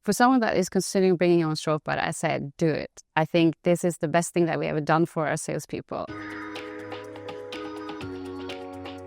For someone that is considering bringing on Showpad, I said, do it. I think this is the best thing that we ever done for our salespeople.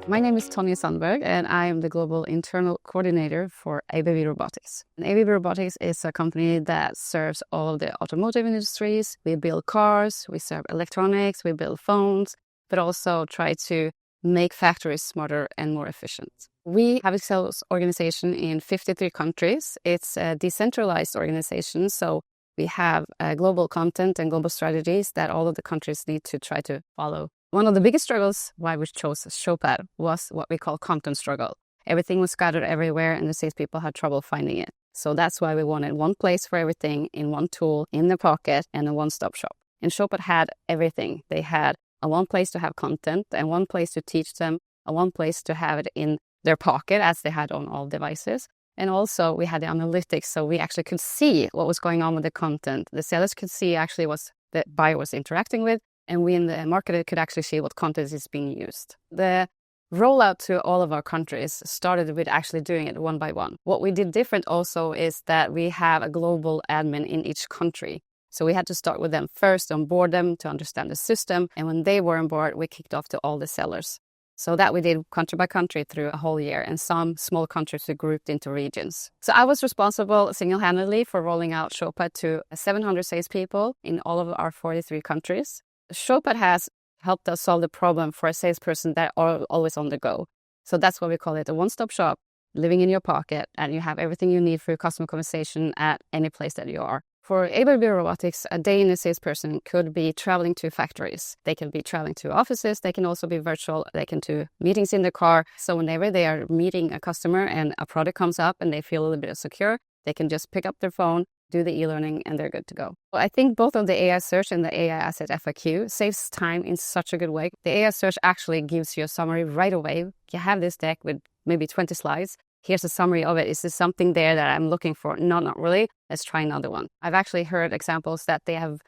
My name is Tonja Sandberg, and I am the Global Internal Coordinator for ABB Robotics. And ABB Robotics is a company that serves all of the automotive industries. We build cars, we serve electronics, we build phones, but also try to make factories smarter and more efficient. We have a sales organization in 53 countries. It's a decentralized organization, so we have global content and global strategies that all of the countries need to try to follow. One of the biggest struggles why we chose Showpad was what we call content struggle. Everything was scattered everywhere and the salespeople had trouble finding it. So that's why we wanted one place for everything in one tool, in their pocket, and a one-stop shop. And Showpad had everything. They had a one place to have content and one place to teach them, a one place to have it in their pocket as they had on all devices. And also we had the analytics, so we actually could see what was going on with the content. The sellers could see actually what the buyer was interacting with, and we in the market could actually see what content is being used. The rollout to all of our countries started with actually doing it one by one. What we did different also is that we have a global admin in each country. So we had to start with them first, onboard them to understand the system. And when they were on board, we kicked off to all the sellers. So that we did country by country through a whole year, and some small countries were grouped into regions. So I was responsible single-handedly for rolling out Showpad to 700 salespeople in all of our 43 countries. Showpad has helped us solve the problem for a salesperson that are always on the go. So that's why we call it a one-stop shop, living in your pocket, and you have everything you need for your customer conversation at any place that you are. For ABB Robotics, a day in a salesperson could be traveling to factories. They can be traveling to offices. They can also be virtual. They can do meetings in the car. So whenever they are meeting a customer and a product comes up and they feel a little bit insecure, they can just pick up their phone, do the e-learning, and they're good to go. Well, I think both of the AI search and the AI asset FAQ saves time in such a good way. The AI search actually gives you a summary right away. You have this deck with maybe 20 slides. Here's a summary of it. Is there something there that I'm looking for? No, not really. Let's try another one. I've actually heard examples that they have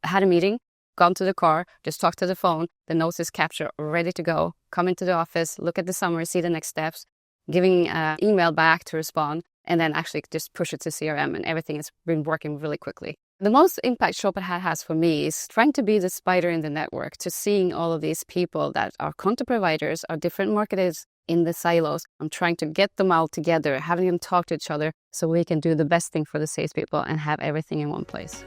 had a meeting, gone to the car, just talked to the phone, the notes is captured, ready to go, come into the office, look at the summary, see the next steps, giving an email back to respond, and then actually just push it to CRM, and everything has been working really quickly. The most impact Showpad has for me is trying to be the spider in the network, to seeing all of these people that are content providers, are different marketers in the silos. I'm trying to get them all together, having them talk to each other so we can do the best thing for the salespeople and have everything in one place.